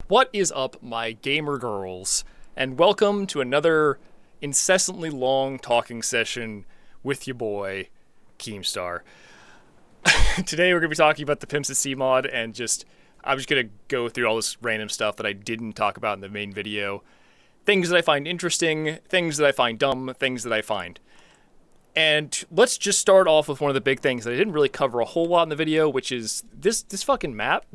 What is up, my gamer girls? And welcome to another incessantly long talking session with your boy, Keemstar. Today we're going to be talking about the Pimps at Sea mod, and I'm just going to go through all this random stuff that I didn't talk about in the main video. Things that I find interesting, things that I find dumb, things that I find. And let's just start off with one of the big things that I didn't really cover a whole lot in the video, which is this fucking map.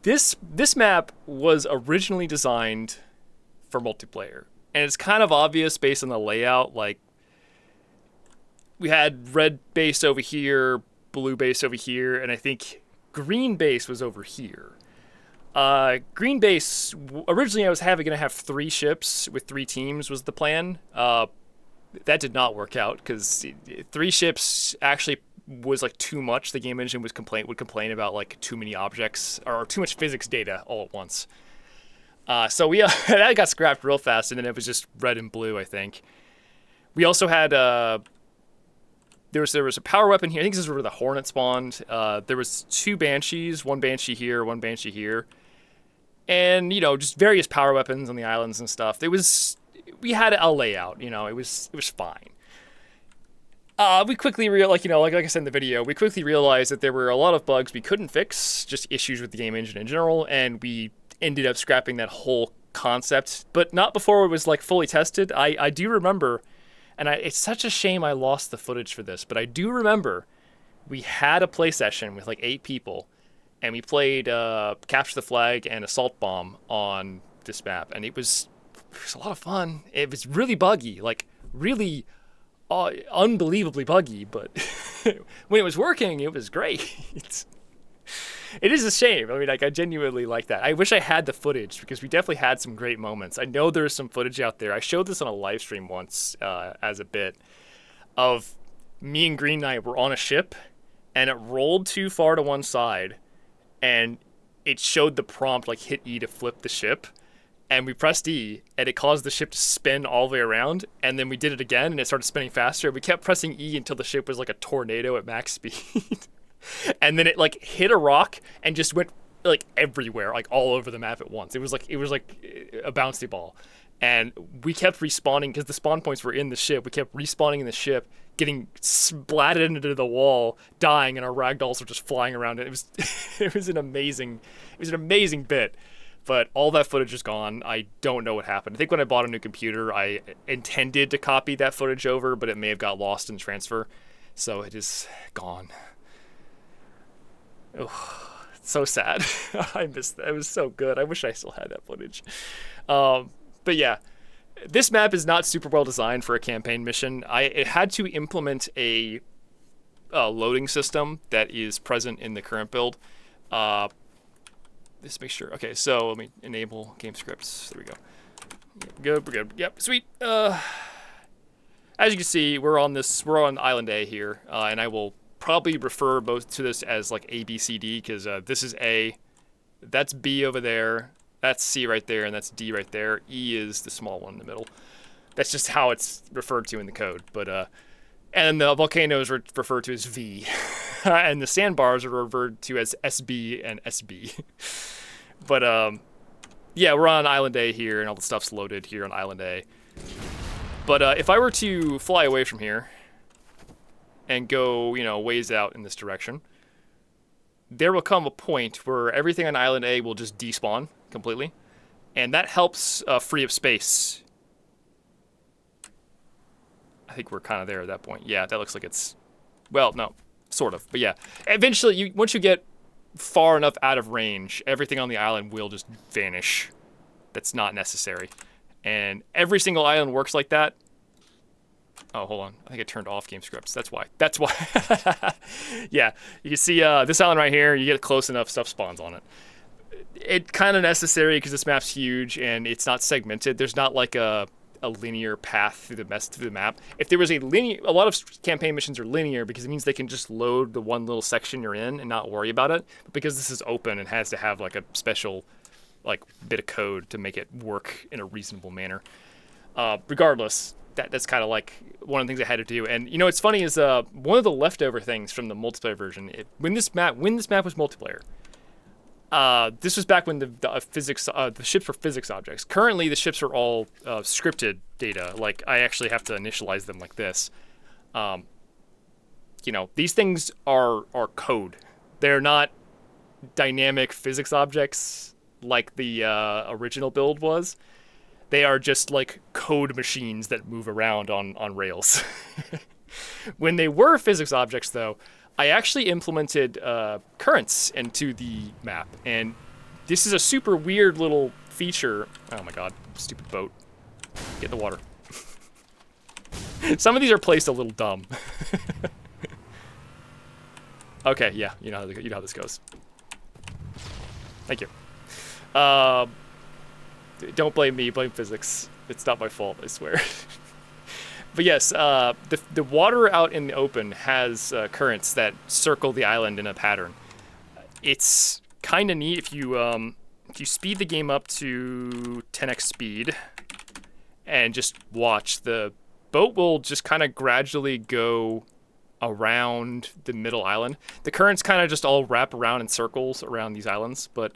This map was originally designed for multiplayer, and it's kind of obvious based on the layout. Like, we had red base over here, blue base over here, and I think green base was over here. Green base, originally I was going to have 3 ships with 3 teams was the plan. That did not work out because 3 ships actually was like too much. The game engine would complain about like too many objects or too much physics data all at once. So we that got scrapped real fast, and then it was just red and blue, I think. We also had there was a power weapon here. I think this is where the Hornet spawned. There was 2 banshees, one banshee here, one banshee here, and just various power weapons on the islands and stuff. We had a layout. It was fine. We quickly like I said in the video, we quickly realized that there were a lot of bugs we couldn't fix, just issues with the game engine in general, and we ended up scrapping that whole concept, but not before it was like fully tested. I do remember, and it's such a shame I lost the footage for this, but I do remember we had a play session with like 8 people, and we played Capture the Flag and Assault Bomb on this map, and it was a lot of fun. It was really buggy, like really unbelievably buggy, but when it was working, it was great. It is a shame. I mean, like, I genuinely like that. I wish I had the footage because we definitely had some great moments. I know there's some footage out there. I showed this on a live stream once as a bit of me and Green Knight were on a ship, and it rolled too far to one side, and it showed the prompt like hit E to flip the ship. And we pressed E, and it caused the ship to spin all the way around. And then we did it again, and it started spinning faster. We kept pressing E until the ship was like a tornado at max speed. And then it like hit a rock and just went like everywhere, like all over the map at once. It was like a bouncy ball. And we kept respawning because the spawn points were in the ship. We kept respawning in the ship, getting splatted into the wall, dying, and our ragdolls were just flying around. It was an amazing bit. But all that footage is gone. I don't know what happened. I think when I bought a new computer, I intended to copy that footage over, but it may have got lost in transfer. So it is gone. Oh, so sad. I missed that. It was so good. I wish I still had that footage. But yeah, this map is not super well designed for a campaign mission. It had to implement a loading system that is present in the current build. Let's make sure. Okay, so let me enable game scripts. There we go. We're good. Yep, sweet. As you can see, we're on island A here, and I will probably refer both to this as like A, B, C, D, because this is A, that's B over there, that's C right there, and that's D right there. E is the small one in the middle. That's just how it's referred to in the code. But and the volcano is referred to as V, and the sandbars are referred to as SB and SB. But yeah, we're on Island A here, and all the stuff's loaded here on Island A. But if I were to fly away from here and go, ways out in this direction, there will come a point where everything on Island A will just despawn completely, and that helps free up space. I think we're kind of there at that point. Yeah, that looks like it's, well, no, sort of, but yeah. Eventually, once you get far enough out of range, everything on the island will just vanish. That's not necessary. And every single island works like that. Oh, hold on. I think I turned off game scripts. That's why. Yeah, you can see this island right here. You get close enough, stuff spawns on it. It's kind of necessary because this map's huge and it's not segmented. There's not like a linear path through the map. If there was a lot of campaign missions are linear because it means they can just load the one little section you're in and not worry about it. But because this is open, it has to have like a special like bit of code to make it work in a reasonable manner. Regardless, that's kind of like one of the things I had to do. And what's funny is one of the leftover things from the multiplayer version. When this map was multiplayer, This was back when the ships were physics objects. Currently, the ships are all scripted data. Like, I actually have to initialize them like this. These things are code. They're not dynamic physics objects like the original build was. They are just like code machines that move around on rails. When they were physics objects, though, I actually implemented currents into the map, and this is a super weird little feature. Oh my god, stupid boat. Get in the water. Some of these are placed a little dumb. Okay, yeah, you know how this goes. Thank you. Don't blame me, blame physics. It's not my fault, I swear. But yes, the water out in the open has currents that circle the island in a pattern. It's kind of neat if you speed the game up to 10x speed and just watch. The boat will just kind of gradually go around the middle island. The currents kind of just all wrap around in circles around these islands, but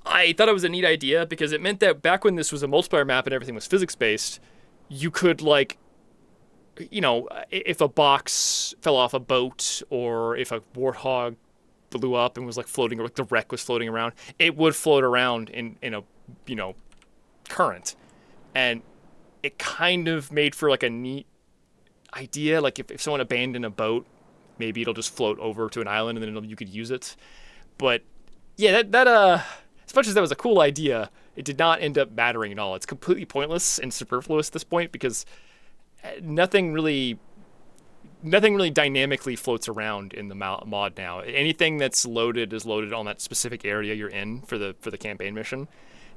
I thought it was a neat idea because it meant that back when this was a multiplayer map and everything was physics-based, you could, like, if a box fell off a boat or if a warthog blew up and was, like, floating, or like the wreck was floating around, it would float around in a, current. And it kind of made for, like, a neat idea. Like, if someone abandoned a boat, maybe it'll just float over to an island and then you could use it. But, yeah, that as much as that was a cool idea, it did not end up mattering at all. It's completely pointless and superfluous at this point because nothing really dynamically floats around in the mod now. Anything that's loaded is loaded on that specific area you're in for the campaign mission,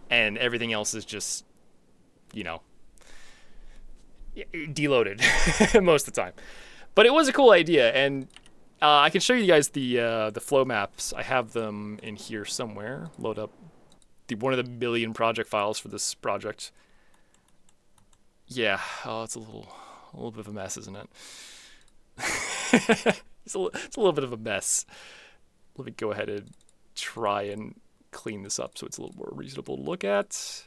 and everything else is just, deloaded most of the time. But it was a cool idea, and I can show you guys the flow maps. I have them in here somewhere. Load up one of the million project files for this project. Yeah, it's a little bit of a mess, isn't it? it's a little bit of a mess. Let me go ahead and try and clean this up so it's a little more reasonable to look at.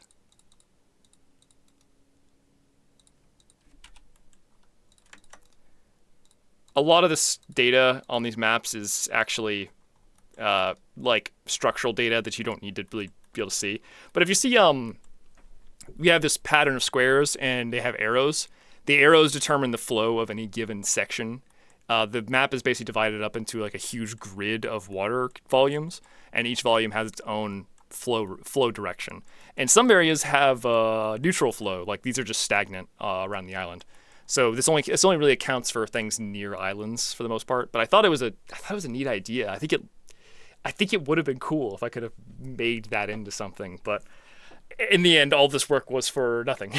A lot of this data on these maps is actually like structural data that you don't need to really be able to see. But if you see, we have this pattern of squares and they have arrows. The arrows determine the flow of any given section. The map is basically divided up into like a huge grid of water volumes, and each volume has its own flow direction. And some areas have neutral flow, like these are just stagnant around the island. So this only really accounts for things near islands for the most part. But I thought it was a neat idea. I think it would have been cool if I could have made that into something. But in the end, all this work was for nothing.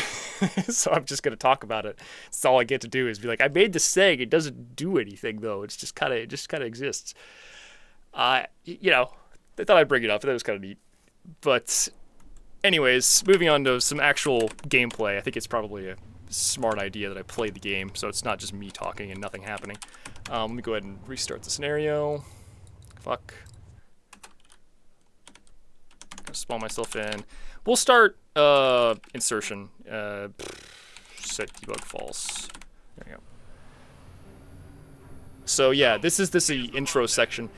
So I'm just going to talk about it. That's all I get to do is be like, I made this thing. It doesn't do anything though. It just kind of exists. I thought I'd bring it up. That was kind of neat. But anyways, moving on to some actual gameplay. I think it's probably a smart idea that I played the game, so it's not just me talking and nothing happening. Let me go ahead and restart the scenario. Fuck. Spawn myself in. We'll start insertion. Set debug false. There we go. So yeah, this is the intro section.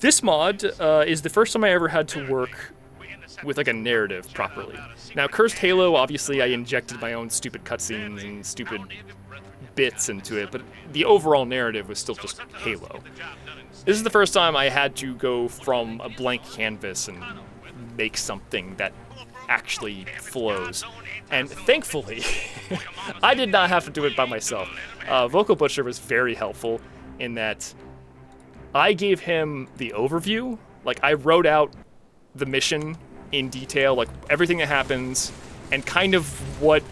This mod is the first time I ever had to work with like a narrative properly. Now, Cursed Halo, obviously I injected my own stupid cutscenes and stupid bits into it, but the overall narrative was still just Halo. This is the first time I had to go from a blank canvas and make something that actually flows. And thankfully, I did not have to do it by myself. Vocal Butcher was very helpful in that I gave him the overview. Like, I wrote out the mission in detail, like everything that happens, and kind of what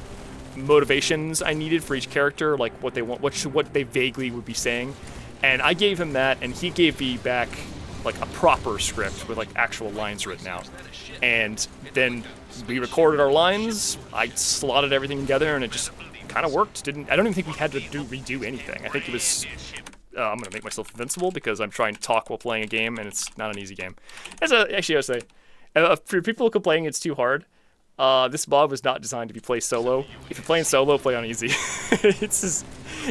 motivations I needed for each character, like what they want, what they vaguely would be saying. And I gave him that, and he gave me back like a proper script with like actual lines written out. And then we recorded our lines. I slotted everything together, and it just kind of worked. I don't even think we had to redo anything. I think it was I'm going to make myself invincible because I'm trying to talk while playing a game, and it's not an easy game. Actually, I would say, for people complaining it's too hard, this mod was not designed to be played solo. If you're playing solo, play on easy.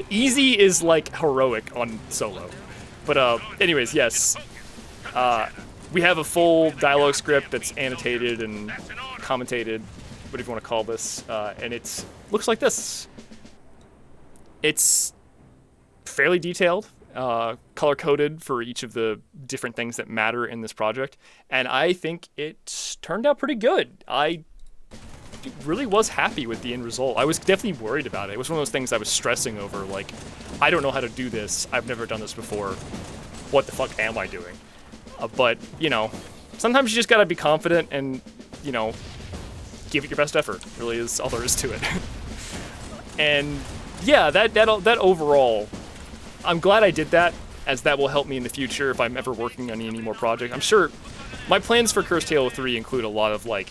Easy is like heroic on solo. But anyways, yes. We have a full dialogue script that's annotated and commentated, whatever you want to call this, and it looks like this. It's fairly detailed, color-coded for each of the different things that matter in this project, and I think it turned out pretty good. I really was happy with the end result. I was definitely worried about it. It was one of those things I was stressing over, like, I don't know how to do this. I've never done this before. What the fuck am I doing? But, you know, sometimes you just gotta be confident and, you know, give it your best effort. Really is all there is to it. And yeah, that overall, I'm glad I did that, as that will help me in the future if I'm ever working on any more projects. I'm sure my plans for Cursed Halo 3 include a lot of, like,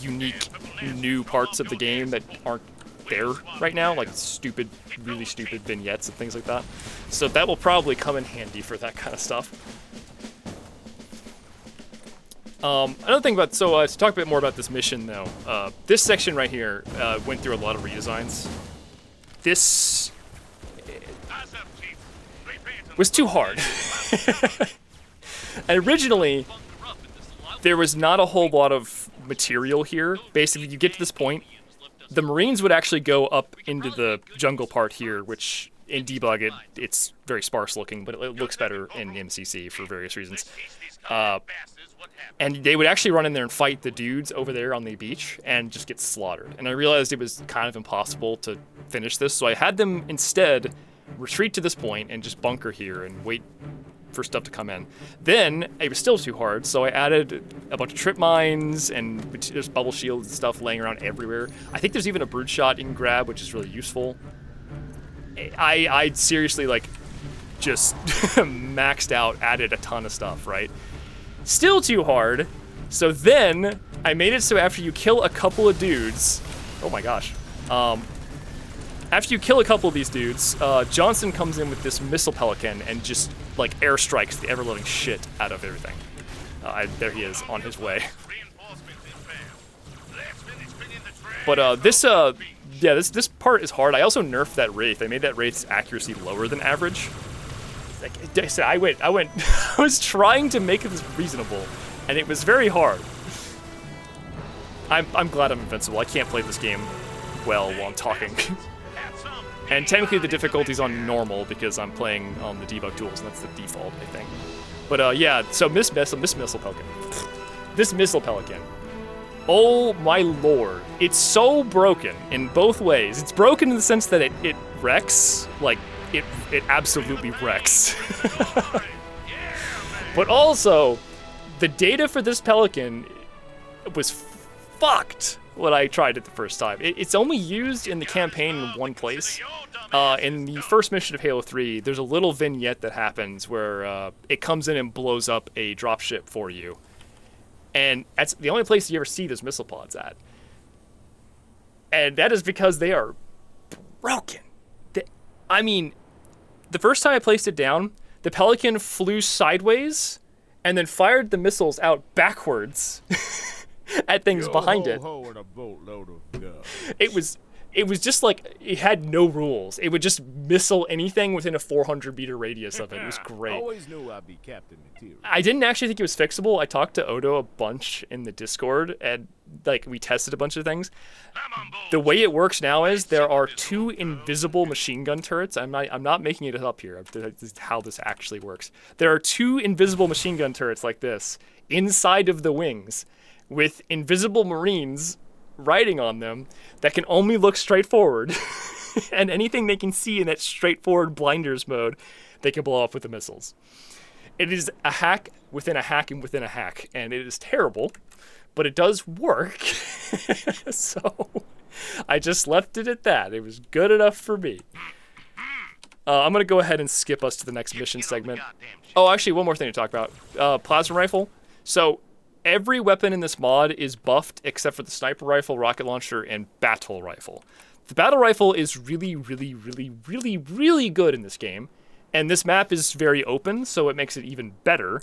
unique new parts of the game that aren't there right now, like stupid, really stupid vignettes and things like that. So that will probably come in handy for that kind of stuff. Another thing about, to talk a bit more about this mission though, this section right here went through a lot of redesigns. This was too hard. And originally, there was not a whole lot of material here. Basically, you get to this point, the Marines would actually go up into the jungle part here, which in debug it's very sparse looking, but it looks better in MCC for various reasons. And they would actually run in there and fight the dudes over there on the beach and just get slaughtered. And I realized it was kind of impossible to finish this, so I had them instead retreat to this point and just bunker here and wait for stuff to come in. Then it was still too hard, so I added a bunch of trip mines and there's bubble shields and stuff laying around everywhere. I think there's even a brood shot you can grab, which is really useful. I seriously, like, just maxed out, added a ton of stuff, right? Still too hard, so then I made it so after you kill a couple of dudes, oh my gosh, after you kill a couple of these dudes, Johnson comes in with this missile pelican and just, like, airstrikes the ever-loving shit out of everything. There he is, on his way. But this part is hard. I also nerfed that Wraith. I made that Wraith's accuracy lower than average. Like I said, I was trying to make this reasonable, and it was very hard. I'm glad I'm invincible. I can't play this game well while I'm talking. And technically the difficulty's on normal because I'm playing on the debug tools, and that's the default, I think. But yeah, so this missile pelican. This missile pelican. Oh my lord. It's so broken in both ways. It's broken in the sense that it wrecks, like, it absolutely wrecks. But also, the data for this pelican was fucked when I tried it the first time. It's only used in the campaign in one place. In the first mission of Halo 3, there's a little vignette that happens where it comes in and blows up a dropship for you. And that's the only place you ever see those missile pods at. And that is because they are broken. I mean, the first time I placed it down, the Pelican flew sideways and then fired the missiles out backwards at things behind it. It was just like, it had no rules. It would just missile anything within a 400-meter radius of it. It was great. Always knew I'd be Captain Material. I didn't actually think it was fixable. I talked to Odo a bunch in the Discord, and like we tested a bunch of things. The way it works now is there are 2 invisible machine gun turrets. I'm not making it up here. This is how this actually works. There are 2 invisible machine gun turrets like this inside of the wings with invisible Marines riding on them that can only look straight forward. And anything they can see in that straightforward blinders mode, they can blow up with the missiles. It is a hack within a hack and within a hack, and it is terrible, but it does work. So I just left it at that. It was good enough for me. I'm going to go ahead and skip us to the next mission segment. Oh, actually, one more thing to talk about. Plasma rifle. So every weapon in this mod is buffed except for the sniper rifle, rocket launcher, and battle rifle. The battle rifle is really, really, really, really, really good in this game, And this map is very open, so it makes it even better.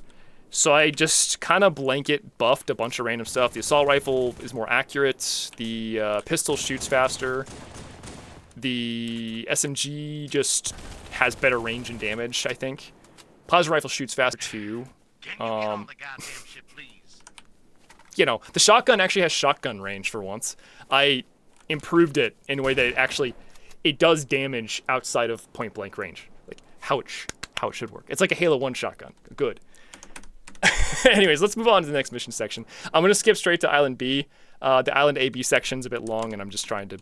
So I just kind of blanket buffed a bunch of random stuff. The assault rifle is more accurate. The pistol shoots faster. The SMG just has better range and damage, I think. Plasma rifle shoots faster too. You know, the shotgun actually has shotgun range for once. I improved it in a way that it does damage outside of point blank range, like how it should work. It's like a Halo 1 shotgun. Good. Anyways, let's move on to the next mission section. I'm gonna skip straight to Island B. The Island A B section's a bit long, and I'm just trying to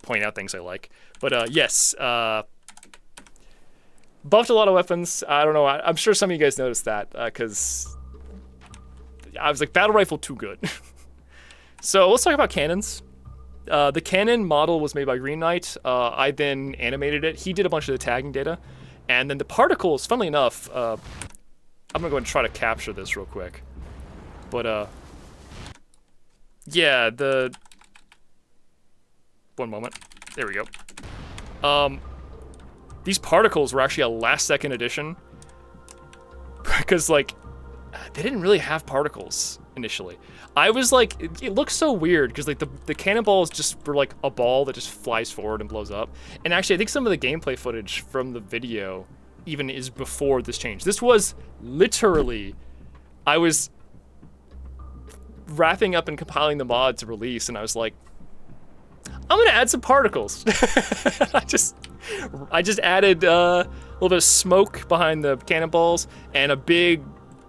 point out things I like. But yes, buffed a lot of weapons. I don't know. I'm sure some of you guys noticed that because I was like, battle rifle too good. So let's talk about cannons. The cannon model was made by Green Knight. I then animated it. He did a bunch of the tagging data. And then the particles, funnily enough, I'm gonna go and try to capture this real quick. But yeah, one moment. There we go. These particles were actually a last second addition. Because like, they didn't really have particles initially. I was like, it looks so weird because like the cannonballs just were like a ball that just flies forward and blows up. And actually, I think some of the gameplay footage from the video even is before this change. This was literally, I was wrapping up and compiling the mod to release, and I was like, I'm gonna add some particles. I just added a little bit of smoke behind the cannonballs and a big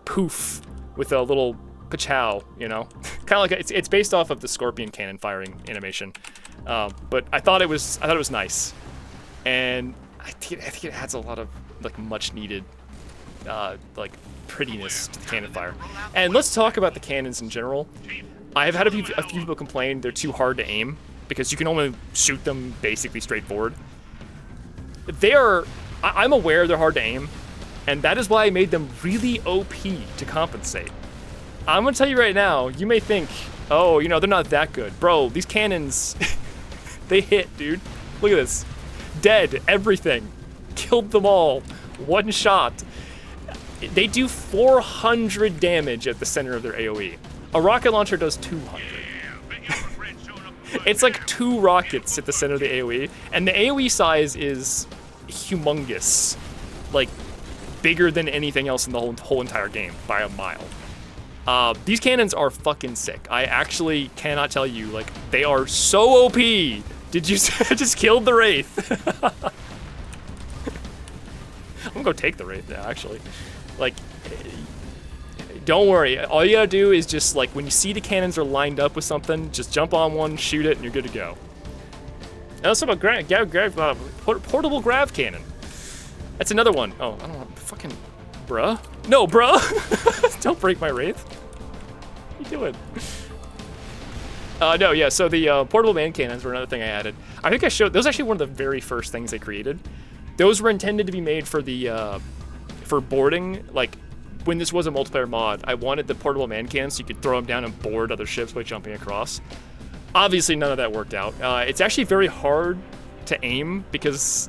poof with a little pachow, you know, kind of like it's based off of the scorpion cannon firing animation, but I thought it was nice, and I think it adds a lot of like much needed like prettiness to the cannon fire. And let's talk about the cannons in general. I've had a few people complain they're too hard to aim because you can only shoot them basically straight forward. I'm aware they're hard to aim, and that is why I made them really OP to compensate. I'm gonna tell you right now, you may think, oh, you know, they're not that good. Bro, these cannons, they hit, dude. Look at this. Dead, everything. Killed them all. One shot. They do 400 damage at the center of their AoE. A rocket launcher does 200. It's like 2 rockets at the center of the AoE, and the AoE size is humongous. Like, bigger than anything else in the whole entire game by a mile. These cannons are fucking sick. I actually cannot tell you, like, they are so OP. Did you just killed the Wraith? I'm gonna go take the Wraith now, actually. Like, don't worry. All you gotta do is just, like, when you see the cannons are lined up with something, just jump on one, shoot it, and you're good to go. And let's talk about portable grav cannon. That's another one. Oh, I don't know. Fucking, bruh. No, bruh. Don't break my Wraith. What are you doing? No, yeah, so the portable man cannons were another thing I added. I think I showed, those are actually one of the very first things I created. Those were intended to be made for the, for boarding. Like, when this was a multiplayer mod, I wanted the portable man cannons so you could throw them down and board other ships by jumping across. Obviously, none of that worked out. It's actually very hard to aim because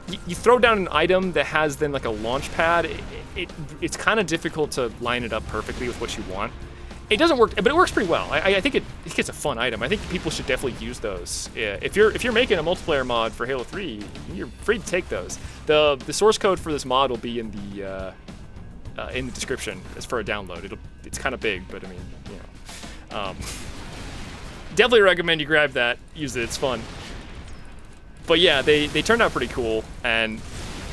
you throw down an item that has then like a launch pad. It's kind of difficult to line it up perfectly with what you want. It doesn't work, but it works pretty well. I think it's a fun item. I think people should definitely use those. Yeah, if you're making a multiplayer mod for Halo 3, you're free to take those. The source code for this mod will be in the description as for a download. It's kind of big, but I mean, you know, definitely recommend you grab that, use it. It's fun. But yeah, they turned out pretty cool, and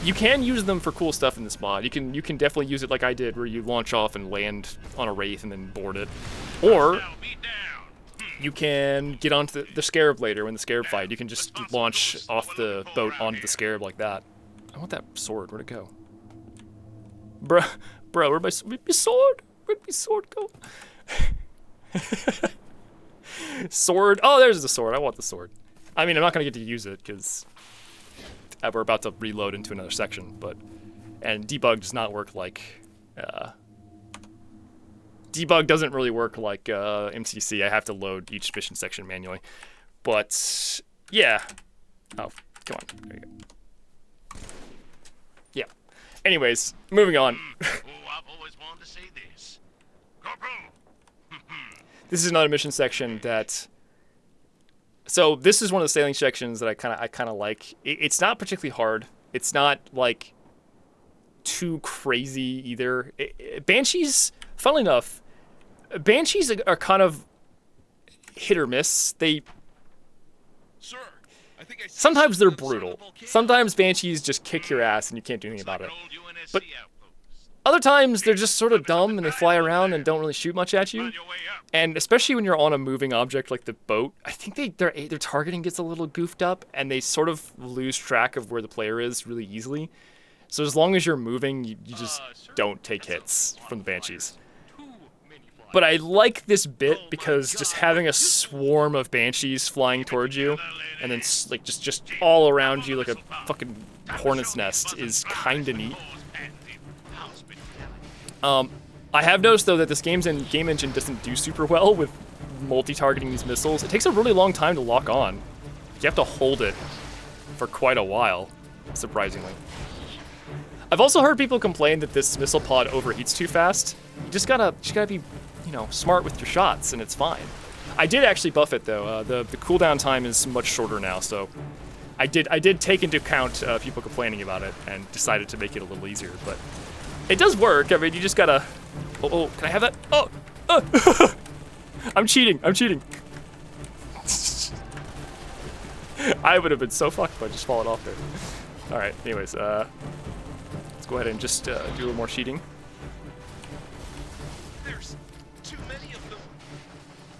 you can use them for cool stuff in this mod. You can definitely use it like I did, where you launch off and land on a Wraith and then board it. Or you can get onto the Scarab later when the Scarab fight. You can just launch off the boat onto the Scarab like that. I want that sword. Where'd it go? Bro, where'd my sword? Where'd my sword go? Sword. Oh, there's the sword. I want the sword. I mean, I'm not gonna get to use it because we're about to reload into another section, and debug does not work like, debug doesn't really work like MCC. I have to load each mission section manually. But, yeah. Oh, come on, there you go. Yeah. Anyways, moving on. Oh, I've always wanted to see this. Corporal! This is another mission section that. So this is one of the sailing sections that I kind of like. It's not particularly hard. It's not like too crazy either. Banshees, funnily enough, Banshees are kind of hit or miss. Sir, I think I see Sometimes they're something inside brutal. the volcano. Sometimes Banshees just kick your ass and you can't do anything about it. Old UNSC But- outpost. Other times they're just sort of dumb and they fly around and don't really shoot much at you. On your way up. And especially when you're on a moving object like the boat, I think their targeting gets a little goofed up and they sort of lose track of where the player is really easily. So as long as you're moving, you just don't take hits from the Banshees. Too many flyers. But I like this bit because just having a swarm of Banshees flying towards you and then like just all around you like a fucking hornet's nest is kind of neat. I have noticed though that this game engine doesn't do super well with multi-targeting these missiles. It takes a really long time to lock on. You have to hold it for quite a while, surprisingly. I've also heard people complain that this missile pod overheats too fast. You just gotta be, smart with your shots, and it's fine. I did actually buff it though. The cooldown time is much shorter now, so I did take into account people complaining about it and decided to make it a little easier. But it does work. I mean, you just gotta. Oh, can I have that? Oh, I'm cheating. I would have been so fucked by just falling off there. All right. Anyways, let's go ahead and just do a little more cheating. There's too many of them.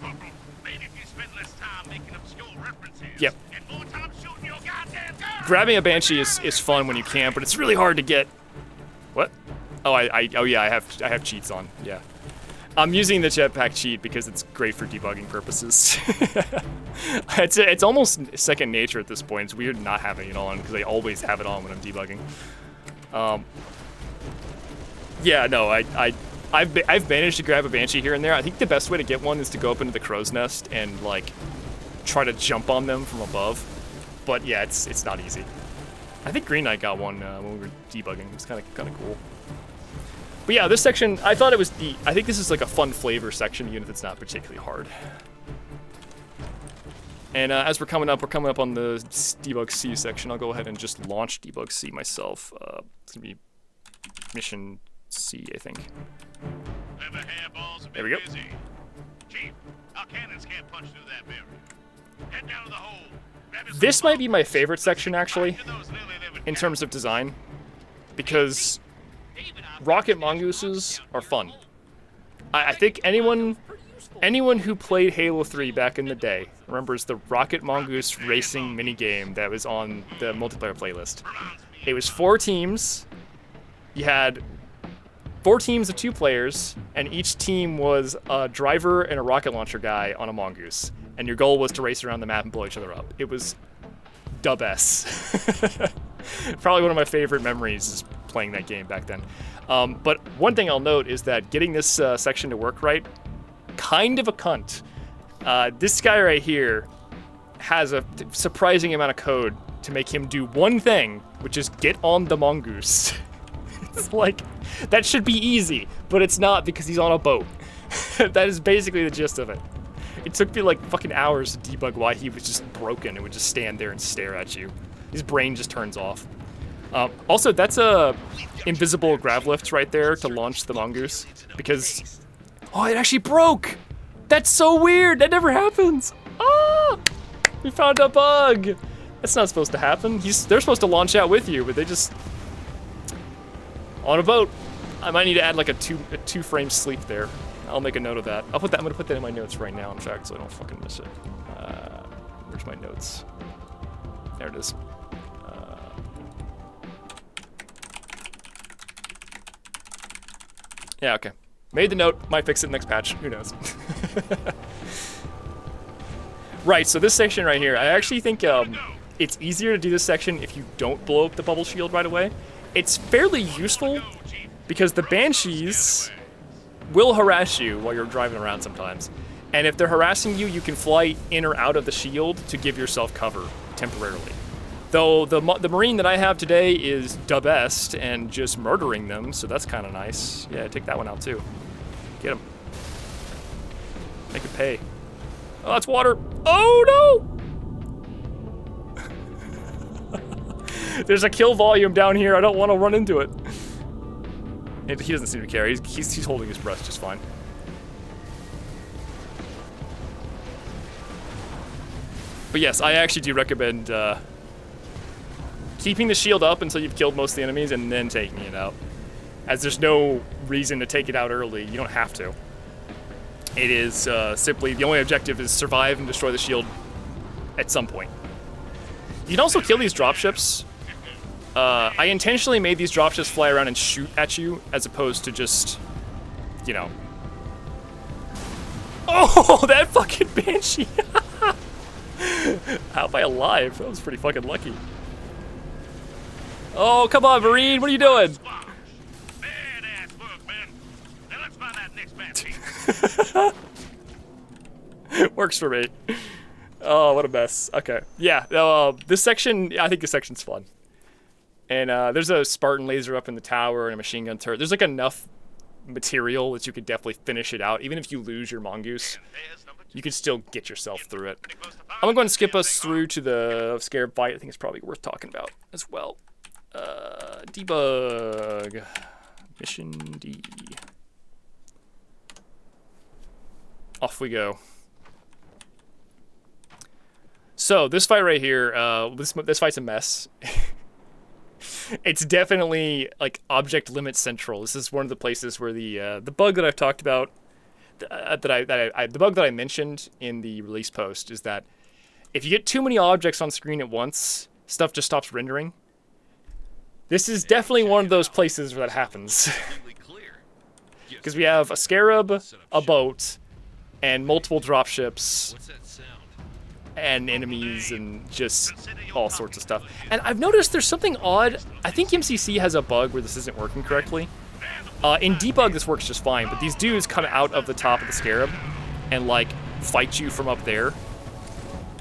Corporal, maybe if you spend less time making obscure references. Yep. And more time shooting your goddamn gun. Grabbing a Banshee is fun when you can, but it's really hard to get. What? Oh, I have cheats on. Yeah. I'm using the jetpack cheat because it's great for debugging purposes. It's almost second nature at this point. It's weird not having it on because I always have it on when I'm debugging. Yeah, no, I've managed to grab a Banshee here and there. I think the best way to get one is to go up into the crow's nest and like try to jump on them from above. But yeah, it's not easy. I think Green Knight got one when we were debugging. It's kind of cool. But yeah, this section, I thought it was neat. I think this is like a fun flavor section, even if it's not particularly hard. And as we're coming up on the Debug C section. I'll go ahead and just launch Debug C myself. It's gonna be Mission C, I think. Clever hairballs have There been we go. busy. Chief, our cannons can't punch through that barrier. Head down to the hole. Grab yourself This might be some my favorite section, actually, Find those lily livered in terms of design, because David, I've rocket mongooses are fun. I think anyone who played Halo 3 back in the day remembers the Rocket Mongoose racing minigame that was on the multiplayer playlist. It was 4 teams. You had 4 teams of 2 players, and each team was a driver and a rocket launcher guy on a mongoose. And your goal was to race around the map and blow each other up. It was dub S. Probably one of my favorite memories is playing that game back then. But one thing I'll note is that getting this section to work right, kind of a cunt. This guy right here has a surprising amount of code to make him do one thing, which is get on the mongoose. It's like, that should be easy, but it's not because he's on a boat. That is basically the gist of it. It took me like fucking hours to debug why he was just broken and would just stand there and stare at you. His brain just turns off. Also, that's a invisible grav lift right there to launch the mongoose, because oh, it actually broke. That's so weird. That never happens. Ah, we found a bug. That's not supposed to happen. They're supposed to launch out with you, but they just on a boat. I might need to add like a two frame sleep there. I'll make a note of that. I'm gonna put that in my notes right now, in fact, so I don't fucking miss it. Where's my notes? There it is. Yeah, okay. Made the note. Might fix it next patch. Who knows? Right. So this section right here, I actually think it's easier to do this section if you don't blow up the bubble shield right away. It's fairly useful because the banshees will harass you while you're driving around sometimes. And if they're harassing you, you can fly in or out of the shield to give yourself cover temporarily. Though the Marine that I have today is the best and just murdering them, so that's kind of nice. Yeah, take that one out too. Get him. Make it pay. Oh, that's water. Oh no! There's a kill volume down here. I don't want to run into it. He doesn't seem to care. He's holding his breath just fine. But yes, I actually do recommend keeping the shield up until you've killed most of the enemies and then taking it out. As there's no reason to take it out early. You don't have to. It is simply, the only objective is survive and destroy the shield at some point. You can also kill these dropships. I intentionally made these dropships fly around and shoot at you as opposed to just, you know. Oh, that fucking banshee! How am I alive? That was pretty fucking lucky. Oh, come on, Marine, what are you doing? Badass work, man. Now let's find that next banshee. Works for me. Oh, what a mess. Okay. Yeah, this section, I think this section's fun. And there's a Spartan laser up in the tower and a machine gun turret. There's like enough material that you could definitely finish it out. Even if you lose your Mongoose, you could still get yourself through it. I'm going to skip us through to the Scarab fight. I think it's probably worth talking about as well. Debug. Mission D. Off we go. So this fight right here, this fight's a mess. It's definitely like object limit central. This is one of the places where the bug that I've talked about, the bug that I mentioned in the release post is that if you get too many objects on screen at once, stuff just stops rendering. This is definitely one of those places where that happens. Because we have a Scarab, a boat, and multiple dropships, and enemies, and just all sorts of stuff. And I've noticed there's something odd. I think MCC has a bug where this isn't working correctly. In debug, this works just fine, but these dudes come out of the top of the Scarab and, like, fight you from up there.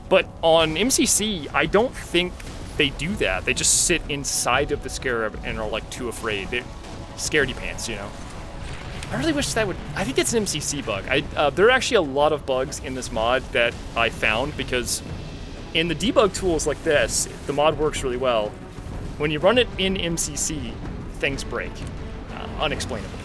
But on MCC, I don't think they do that. They just sit inside of the Scarab and are, like, too afraid. They're scaredy pants, you know? I really wish that would... I think it's an MCC bug. There are actually a lot of bugs in this mod that I found because in the debug tools like this, the mod works really well. When you run it in MCC, things break. Unexplainably.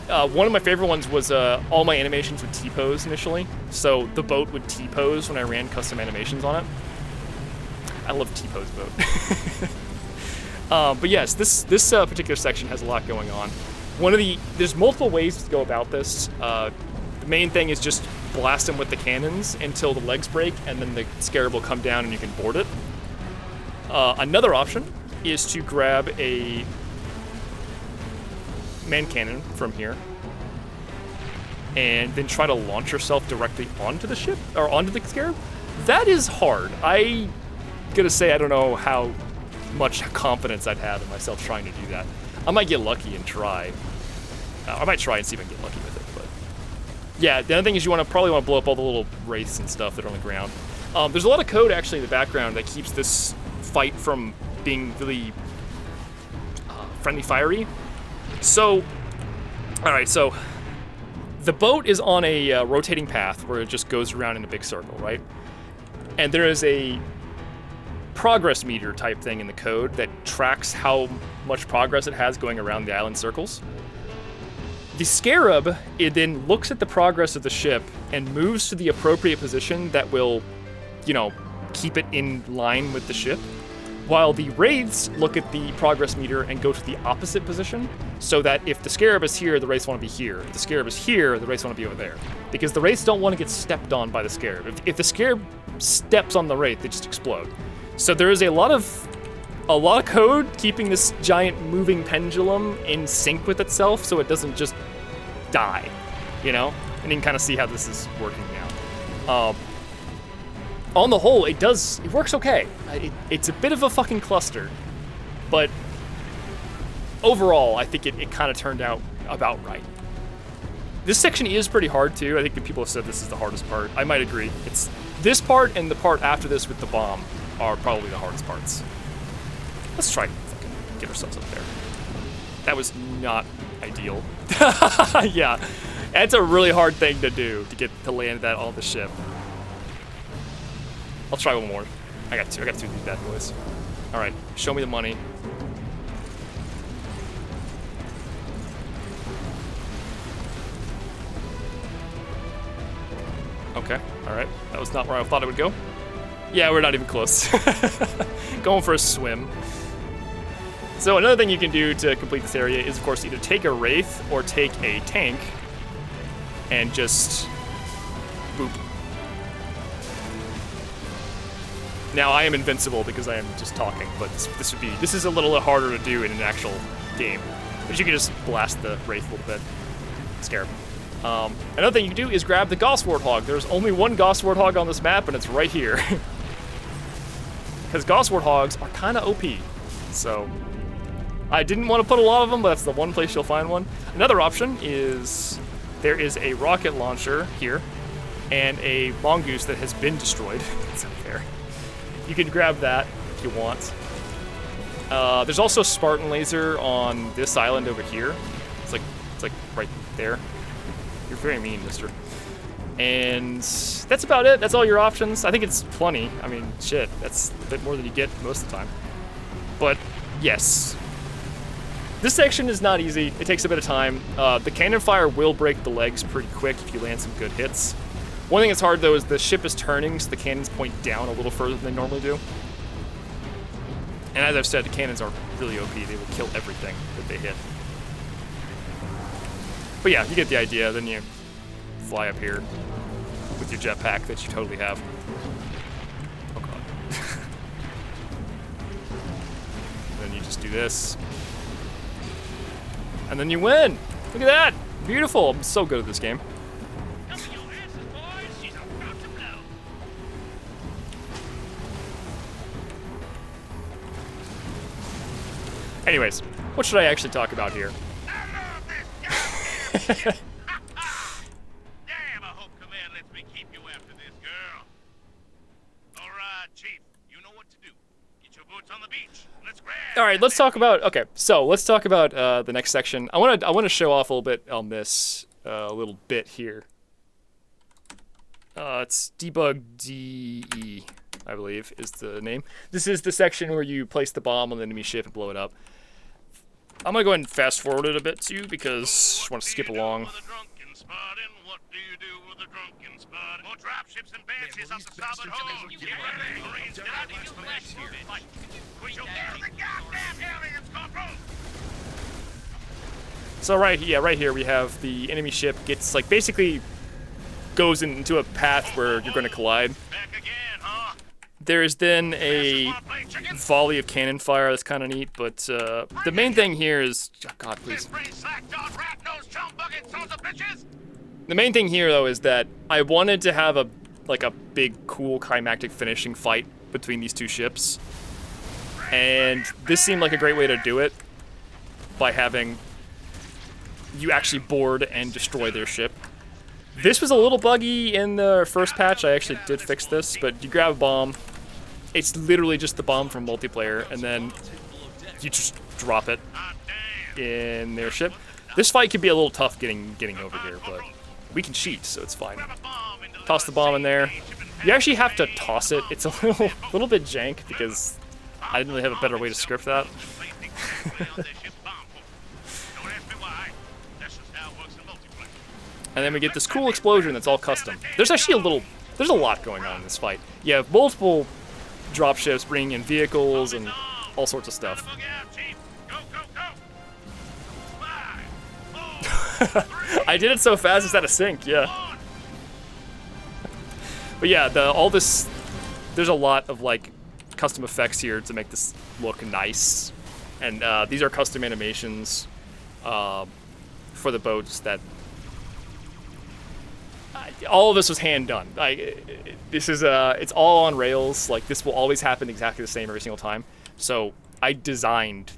One of my favorite ones was all my animations would T-pose initially. So the boat would T-pose when I ran custom animations on it. I love T-pose boat. But yes, this particular section has a lot going on. There's multiple ways to go about this. The main thing is just blast them with the cannons until the legs break, and then the Scarab will come down and you can board it. Another option is to grab a man cannon from here and then try to launch yourself directly onto the ship, or onto the Scarab. That is hard. I gotta say, I don't know how much confidence I'd have in myself trying to do that. I might get lucky and try. I might try and see if I can get lucky with it, but... Yeah, the other thing is you probably want to blow up all the little wraiths and stuff that are on the ground. There's a lot of code, actually, in the background that keeps this fight from being really friendly fiery. So, alright, so... The boat is on a rotating path where it just goes around in a big circle, right? And there is a progress meter type thing in the code that tracks how much progress it has going around the island circles. The Scarab, it then looks at the progress of the ship and moves to the appropriate position that will, you know, keep it in line with the ship, while the Wraiths look at the progress meter and go to the opposite position, so that if the Scarab is here, the Wraiths want to be here. If the Scarab is here, the Wraiths want to be over there. Because the Wraiths don't want to get stepped on by the Scarab. If the Scarab steps on the Wraith, they just explode. So there is a lot of code keeping this giant moving pendulum in sync with itself so it doesn't just die, you know? And you can kind of see how this is working now. On the whole, it works okay. It's a bit of a fucking cluster, but overall, I think it kind of turned out about right. This section is pretty hard too. I think that people have said this is the hardest part. I might agree. It's this part and the part after this with the bomb are probably the hardest parts. Let's try fucking get ourselves up there. That was not ideal. Yeah, that's a really hard thing to do, to get to land that on the ship. I'll try one more. I got two of these bad boys. All right, show me the money. Okay, all right. That was not where I thought it would go. Yeah, we're not even close. Going for a swim. So another thing you can do to complete this area is, of course, either take a Wraith or take a tank and just boop. Now, I am invincible because I am just talking, but this is a little harder to do in an actual game. But you can just blast the Wraith a little bit. Scarab. Another thing you can do is grab the Gauss Warthog. There's only one Gauss Warthog on this map, and it's right here. Because Gauss Warthogs are kind of OP. So, I didn't want to put a lot of them, but that's the one place you'll find one. Another option is there is a rocket launcher here and a Mongoose that has been destroyed. It's up there. You can grab that if you want. There's also a Spartan laser on this island over here. It's like right there. You're very mean, mister. And that's about it. That's all your options. I think it's plenty. I mean, shit, that's a bit more than you get most of the time. But, yes. This section is not easy. It takes a bit of time. The cannon fire will break the legs pretty quick if you land some good hits. One thing that's hard, though, is the ship is turning, so the cannons point down a little further than they normally do. And as I've said, the cannons are really OP. They will kill everything that they hit. But yeah, you get the idea. Then you fly up here with your jetpack that you totally have. Oh god. Then you just do this. And then you win! Look at that! Beautiful! I'm so good at this game. Cover your asses, boys. She's about to blow. Anyways, what should I actually talk about here? I love this goddamn shit. Damn, I hope Command lets me keep you after this, girl. All right, Chief. You know what to do. Get your boots on the beach. Let's grab. All right, let's talk about. Okay, so let's talk about the next section. I want to show off a little bit on this little bit here. It's debug DE, I believe, is the name. This is the section where you place the bomb on the enemy ship and blow it up. I'm gonna go ahead and fast forward it a bit too because I want to skip along. What do you do with a drunken spot? More dropships and banshees off the starboard hold. Get ready. Marines, get out of here. We shall kill the goddamn aliens, Corporal. So right here we have the enemy ship gets like basically goes into a path where you're going to collide. Back again, huh? There is then a volley of cannon fire that's kind of neat, but the main thing here is God, please. The main thing here though is that I wanted to have a big cool climactic finishing fight between these two ships. And this seemed like a great way to do it by having you actually board and destroy their ship. This was a little buggy in the first patch. I actually did fix this, but you grab a bomb. It's literally just the bomb from multiplayer, and then you just drop it in their ship. This fight could be a little tough getting over here, but we can cheat, so it's fine. Toss the bomb in there. You actually have to toss it. It's a little bit jank because I didn't really have a better way to script that. And then we get this cool explosion that's all custom. There's actually there's a lot going on in this fight. You have multiple dropships bringing in vehicles and all sorts of stuff. I did it so fast it's out of sync, yeah. But yeah, there's a lot of like custom effects here to make this look nice. And these are custom animations for the boats that all of this was hand done. This is it's all on rails. Like this will always happen exactly the same every single time. So I designed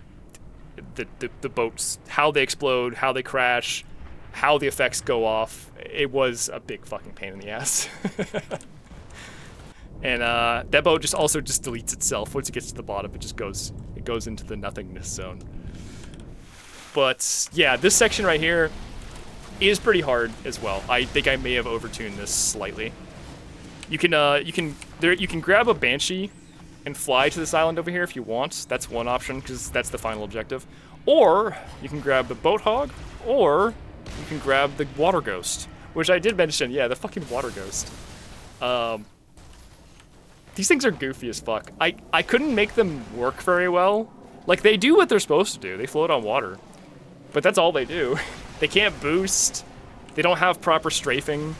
the boats, how they explode, how they crash, how the effects go off. It was a big fucking pain in the ass. And that boat just also just deletes itself. Once it gets to the bottom, it goes into the nothingness zone. But yeah, this section right here is pretty hard as well. I think I may have overtuned this slightly. You can grab a banshee and fly to this island over here if you want. That's one option because that's the final objective. Or you can grab the boat hog, or you can grab the water ghost, which I did mention. Yeah, the fucking water ghost. These things are goofy as fuck. I couldn't make them work very well. Like, they do what they're supposed to do. They float on water. But that's all they do. They can't boost. They don't have proper strafing.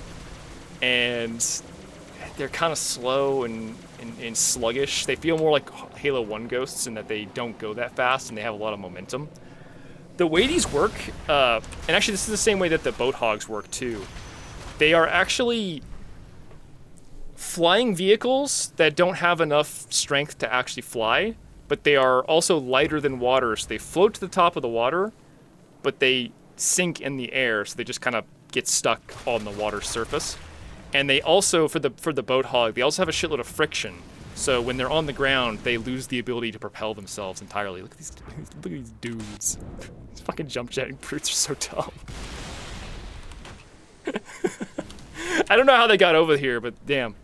And they're kind of slow and sluggish. They feel more like Halo 1 ghosts in that they don't go that fast and they have a lot of momentum. The way these work, and actually this is the same way that the boat hogs work too. They are actually flying vehicles that don't have enough strength to actually fly, but they are also lighter than water, so they float to the top of the water, but they sink in the air, so they just kind of get stuck on the water surface. And they also, for the boat hog, they also have a shitload of friction, so when they're on the ground, they lose the ability to propel themselves entirely. Look at these dudes. These fucking jump jetting brutes are so dumb. I don't know how they got over here, but damn.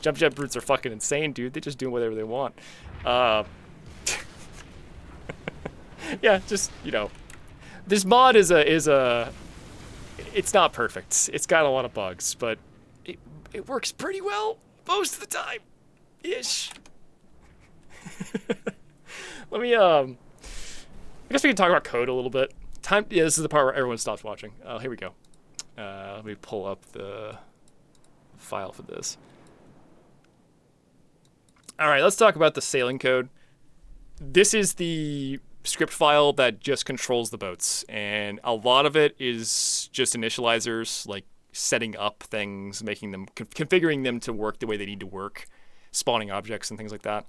Jump jet brutes are fucking insane, dude. They just do whatever they want. Yeah, just, you know. This mod is a it's not perfect. It's got a lot of bugs, but it works pretty well most of the time. Ish. Let me I guess we can talk about code a little bit. Yeah, this is the part where everyone stops watching. Here we go. Let me pull up the file for this. All right, let's talk about the sailing code. This is the script file that just controls the boats, and a lot of it is just initializers, like setting up things, making them, configuring them to work the way they need to work, spawning objects and things like that.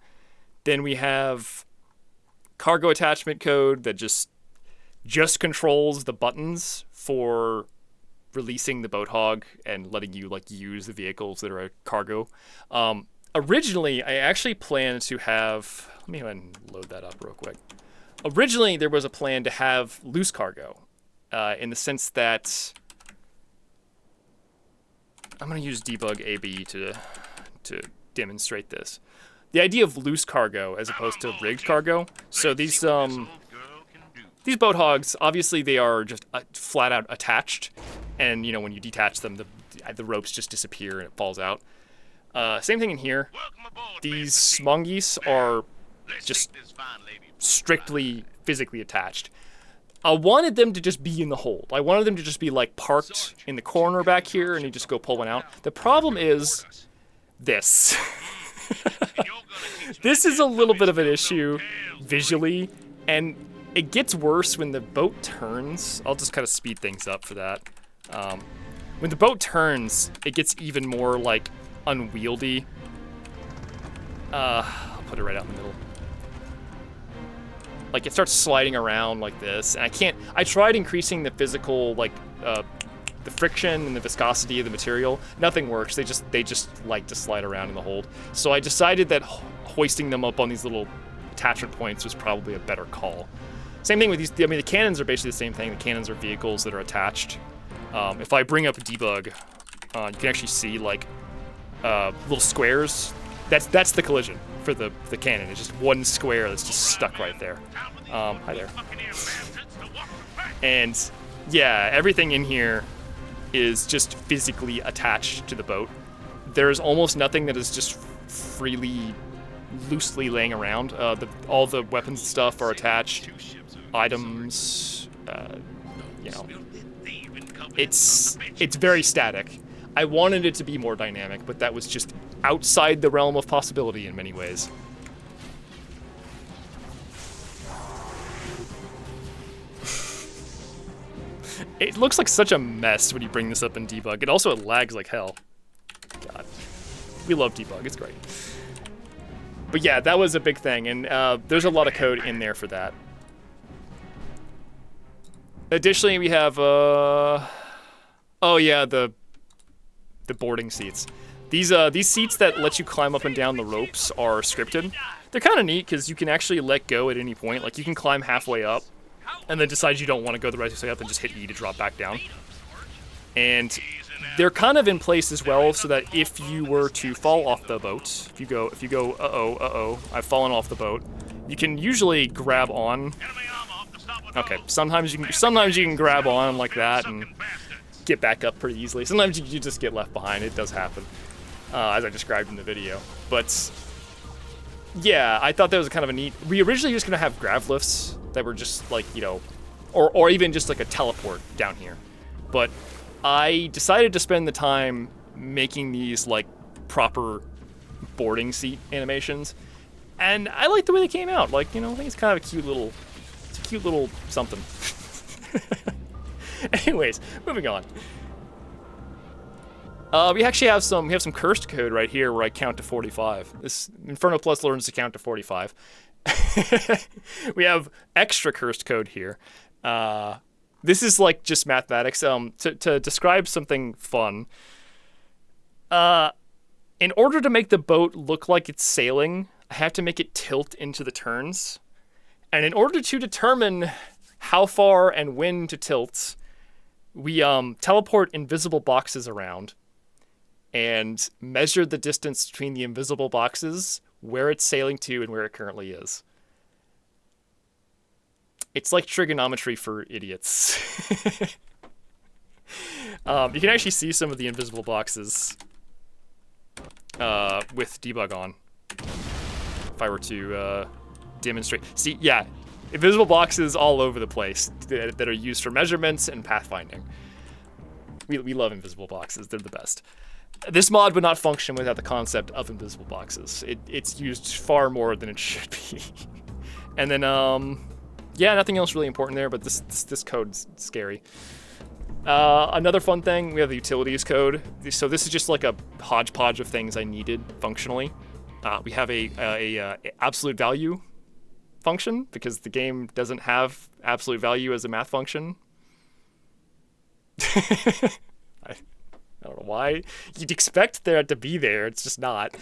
Then we have cargo attachment code that just controls the buttons for releasing the boat hog and letting you like use the vehicles that are a cargo. Originally, I actually planned to have, let me go ahead and load that up real quick. Originally, there was a plan to have loose cargo, in the sense that I'm going to use debug AB to demonstrate this. The idea of loose cargo as opposed to rigged cargo. So these boat hogs, obviously they are just flat out attached, and you know when you detach them, the ropes just disappear and it falls out. Same thing in here. These mongoose are just strictly physically attached. I wanted them to just be in the hold. I wanted them to just be like parked in the corner back here and you just go pull one out. The problem is this. This is a little bit of an issue visually, and it gets worse when the boat turns. I'll just kind of speed things up for that. When the boat turns, it gets even more like unwieldy. I'll put it right out in the middle. Like it starts sliding around like this, and I tried increasing the physical, like the friction and the viscosity of the material. Nothing works. They just like to slide around in the hold. So I decided that hoisting them up on these little attachment points was probably a better call. Same thing with these. I mean, the cannons are basically the same thing. The cannons are vehicles that are attached. If I bring up debug, you can actually see like little squares. That's the collision for the cannon. It's just one square that's just stuck right there. Hi there. And yeah, everything in here is just physically attached to the boat. There's almost nothing that is just freely, loosely laying around. All the weapons and stuff are attached. Items, you know, it's very static. I wanted it to be more dynamic, but that was just outside the realm of possibility in many ways. It looks like such a mess when you bring this up in debug. It also lags like hell. God, we love debug, it's great. But yeah, that was a big thing, and there's a lot of code in there for that. Additionally, we have, oh yeah, the boarding seats. These seats that let you climb up and down the ropes are scripted. They're kind of neat because you can actually let go at any point. Like, you can climb halfway up and then decide you don't want to go the rest of the way up and just hit E to drop back down. And they're kind of in place as well so that if you were to fall off the boat, if you go, uh-oh, I've fallen off the boat, you can usually grab on. Okay, sometimes you can grab on like that and get back up pretty easily. Sometimes you just get left behind. It does happen, as I described in the video. But yeah, I thought that was kind of a neat. We originally were just gonna have grav lifts that were just like, you know, or even just like a teleport down here, but I decided to spend the time making these like proper boarding seat animations, and I like the way they came out. Like, you know, I think it's kind of a cute little something. Anyways, moving on. We actually have some cursed code right here where I count to 45. This Inferno Plus learns to count to 45. We have extra cursed code here. This is like just mathematics. To describe something fun. In order to make the boat look like it's sailing, I have to make it tilt into the turns. And in order to determine how far and when to tilt, we teleport invisible boxes around and measure the distance between the invisible boxes, where it's sailing to and where it currently is. It's like trigonometry for idiots. You can actually see some of the invisible boxes with debug on. If I were to demonstrate. See, yeah, invisible boxes all over the place that are used for measurements and pathfinding. We love invisible boxes. They're the best. This mod would not function without the concept of invisible boxes. It's used far more than it should be. And then, yeah, nothing else really important there, but this code's scary. Another fun thing, we have the utilities code. So this is just like a hodgepodge of things I needed functionally. We have a absolute value function because the game doesn't have absolute value as a math function. I don't know why. You'd expect that to be there. It's just not.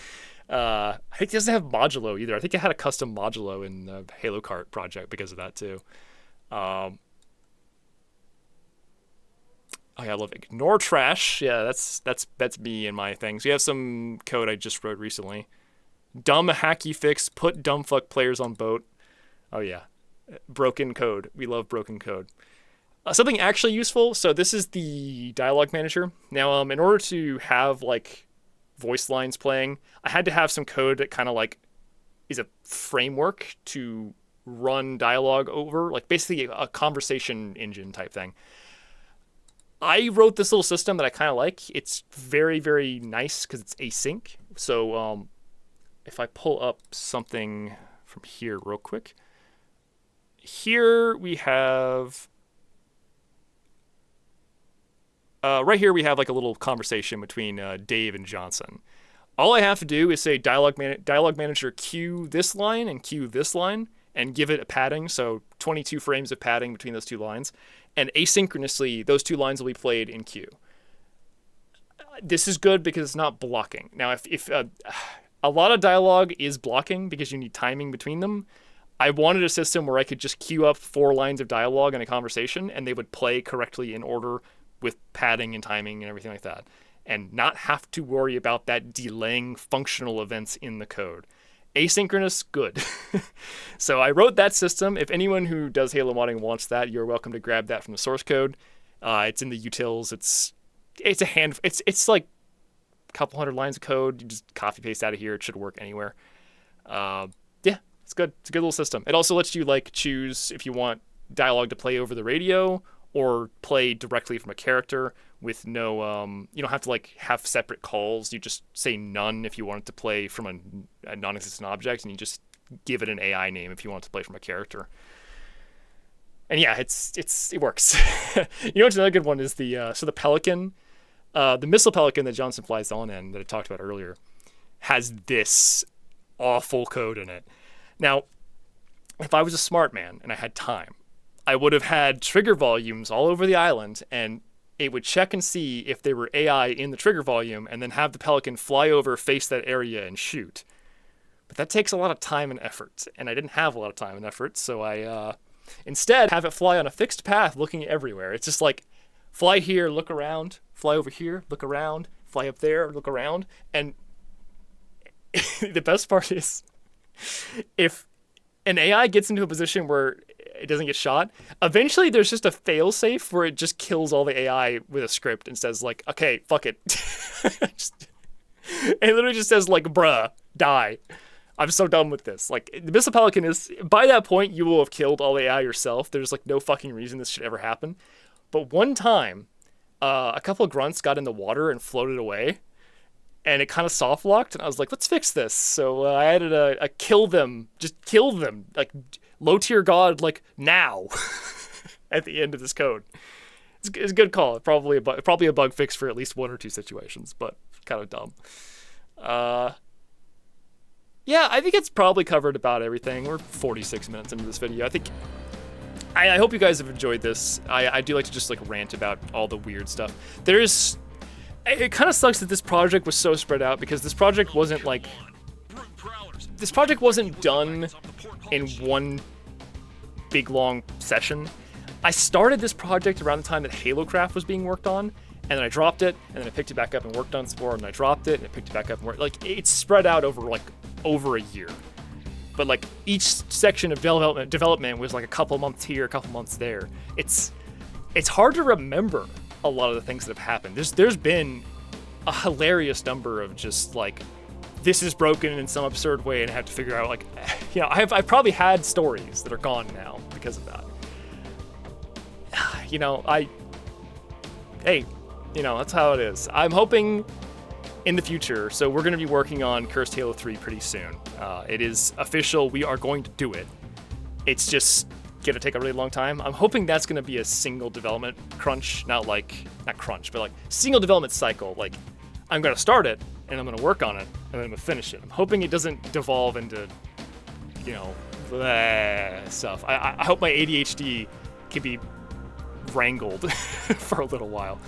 I think it doesn't have modulo either. I think it had a custom modulo in the Halo Kart project because of that too. Oh yeah, I love ignore trash. Yeah, that's me and my things. We have some code I just wrote recently. Dumb hacky fix. Put dumb fuck players on boat. Oh yeah, broken code. We love broken code. Something actually useful. So this is the dialogue manager. Now, in order to have like voice lines playing, I had to have some code that kind of like is a framework to run dialogue over, like basically a conversation engine type thing. I wrote this little system that I kind of like. It's very, very nice because it's async. So if I pull up something from here real quick, here we have... right here we have like a little conversation between Dave and Johnson. All I have to do is say dialogue manager cue this line and cue this line and give it a padding, so 22 frames of padding between those two lines, and asynchronously those two lines will be played in queue. This is good because it's not blocking. Now if a lot of dialogue is blocking because you need timing between them, I wanted a system where I could just queue up 4 lines of dialogue in a conversation and they would play correctly in order with padding and timing and everything like that, and not have to worry about that delaying functional events in the code. Asynchronous, good. So I wrote that system. If anyone who does Halo modding wants that, you're welcome to grab that from the source code. It's in the utils. It's like a couple hundred lines of code. You just copy paste out of here. It should work anywhere. Yeah, it's good. It's a good little system. It also lets you like choose if you want dialogue to play over the radio or play directly from a character with no, you don't have to like have separate calls. You just say none if you want it to play from a non-existent object, and you just give it an AI name if you want it to play from a character. And yeah, it works. You know what's another good one is the Pelican, the missile Pelican that Johnson flies on in that I talked about earlier, has this awful code in it. Now, if I was a smart man and I had time, I would have had trigger volumes all over the island and it would check and see if there were AI in the trigger volume, and then have the Pelican fly over, face that area, and shoot. But that takes a lot of time and effort, and I didn't have a lot of time and effort, so I instead have it fly on a fixed path looking everywhere. It's just like, fly here, look around, fly over here, look around, fly up there, look around, and the best part is, if an AI gets into a position where it doesn't get shot, eventually there's just a fail-safe where it just kills all the AI with a script and says, like, okay, fuck it. It literally just says, like, bruh, die. I'm so done with this. Like, the Missile Pelican is, by that point, you will have killed all the AI yourself. There's, like, no fucking reason this should ever happen. But one time, a couple of grunts got in the water and floated away, and it kind of soft locked, and I was like, let's fix this. So I added a kill them, just kill them, like, low tier god, like, now, at the end of this code. It's a good call. Probably a bug fix for at least one or two situations, but kind of dumb. Yeah, I think it's probably covered about everything. We're 46 minutes into this video. I hope you guys have enjoyed this. I do like to just, like, rant about all the weird stuff. It kind of sucks that this project was so spread out, because this project wasn't, like, this project wasn't done in one big long session. I started this project around the time that Halo Craft was being worked on, and then I dropped it, and then I picked it back up and worked on some more, and I dropped it, and I picked it back up and worked. Like, it's spread out over a year. But, like, each section of development was like a couple months here, a couple months there. It's hard to remember a lot of the things that have happened. There's been a hilarious number of just, like, this is broken in some absurd way, and I have to figure out, like, you know, I've probably had stories that are gone now because of that. You know, hey, you know, that's how it is. I'm hoping in the future, so we're going to be working on Cursed Halo 3 pretty soon. It is official, we are going to do it. It's just going to take a really long time. I'm hoping that's going to be a single development crunch, not crunch, but like single development cycle. Like, I'm going to start it, and I'm going to work on it, and then I'm going to finish it. I'm hoping it doesn't devolve into, you know, stuff. I hope my ADHD can be wrangled for a little while.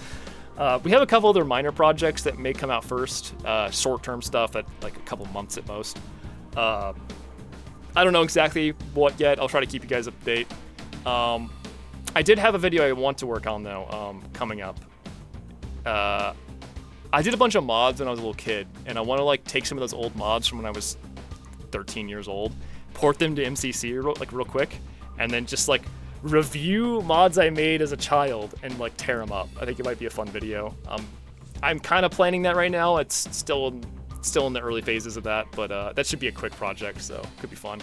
We have a couple other minor projects that may come out first, short-term stuff at like a couple months at most. I don't know exactly what yet. I'll try to keep you guys up to date. I did have a video I want to work on, though, coming up. I did a bunch of mods when I was a little kid, and I want to, like, take some of those old mods from when I was 13 years old, port them to MCC real quick, and then just, like, review mods I made as a child and, like, tear them up. I think it might be a fun video. I'm kind of planning that right now. It's still in the early phases of that, but that should be a quick project, so could be fun.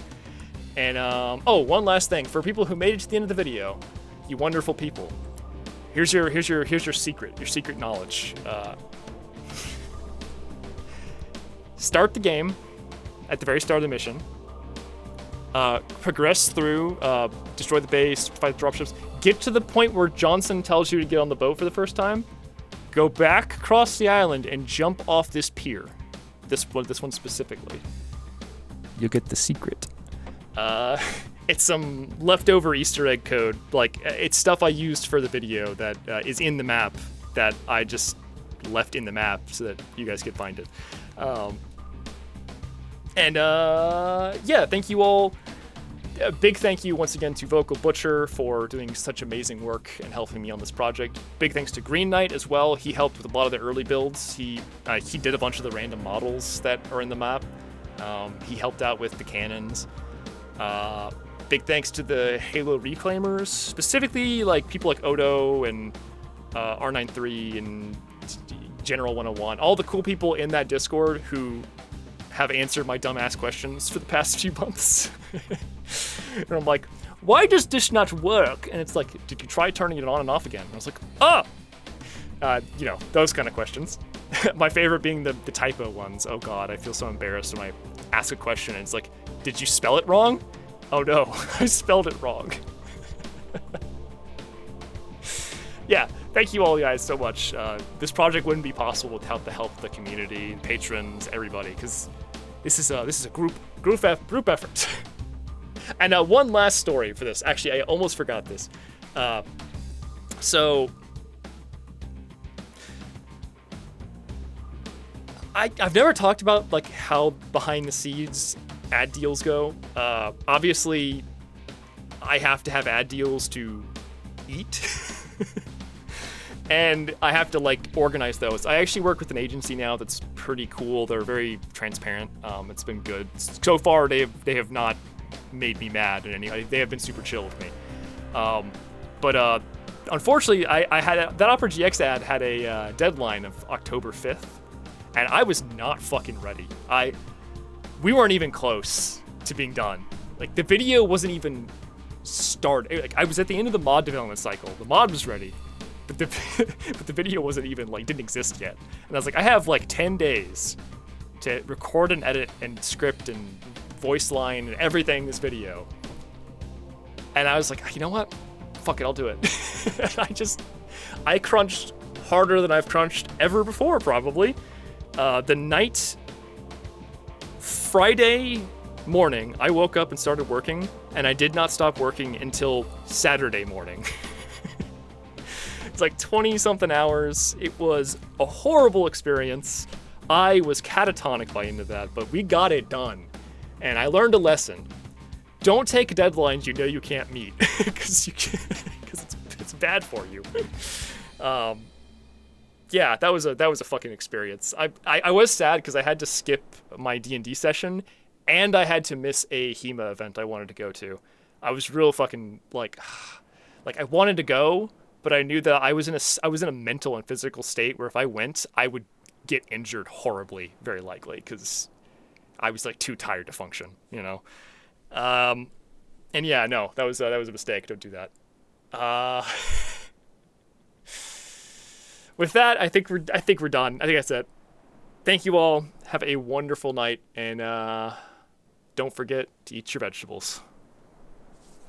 And oh, one last thing for people who made it to the end of the video, you wonderful people. Here's your secret knowledge. Start the game at the very start of the mission. Progress through, destroy the base, fight the dropships. Get to the point where Johnson tells you to get on the boat for the first time. Go back across the island and jump off this pier. This one specifically. You'll get the secret. It's some leftover Easter egg code. Like, it's stuff I used for the video that is in the map that I just left in the map so that you guys could find it. Yeah, thank you all. A big thank you once again to Vocal Butcher for doing such amazing work and helping me on this project. Big thanks to Green Knight as well. He helped with a lot of the early builds. He did a bunch of the random models that are in the map. He helped out with the cannons. Big thanks to the Halo Reclaimers, specifically like people like Odo and R93 and General 101. All the cool people in that Discord who have answered my dumbass questions for the past few months. And I'm like, why does this not work? And it's like, did you try turning it on and off again? And I was like, oh! You know, those kind of questions. My favorite being the typo ones. Oh god, I feel so embarrassed when I ask a question and it's like, did you spell it wrong? Oh no, I spelled it wrong. Yeah, thank you all guys so much. This project wouldn't be possible without the help of the community, patrons, everybody, because this is a group effort. And one last story for this. Actually, I almost forgot this. So I've never talked about like how behind the scenes ad deals go. Obviously, I have to have ad deals to eat. And I have to like organize those. I actually work with an agency now that's pretty cool. They're very transparent. It's been good. So far, they have not made me mad in any way. They have been super chill with me. But unfortunately, I had that Opera GX ad had a deadline of October 5th, and I was not fucking ready. We weren't even close to being done. Like the video wasn't even started. Like I was at the end of the mod development cycle. The mod was ready. But the video wasn't even like didn't exist yet, and I was like, I have like 10 days to record and edit and script and voice line and everything in this video. And I was like, you know what? Fuck it, I'll do it. I crunched harder than I've crunched ever before, probably. The night Friday morning, I woke up and started working, and I did not stop working until Saturday morning. It's like 20-something hours. It was a horrible experience. I was catatonic by the end of that, but we got it done. And I learned a lesson. Don't take deadlines you know you can't meet, because it's bad for you. Yeah, that was a fucking experience. I was sad because I had to skip my D&D session, and I had to miss a HEMA event I wanted to go to. I was real fucking like I wanted to go, but I knew that I was in a mental and physical state where if I went, I would get injured horribly, very likely, because I was like too tired to function, you know. And yeah, no, that was a mistake. Don't do that. With that, I think we're done. I think that's it. Thank you all. Have a wonderful night, and don't forget to eat your vegetables.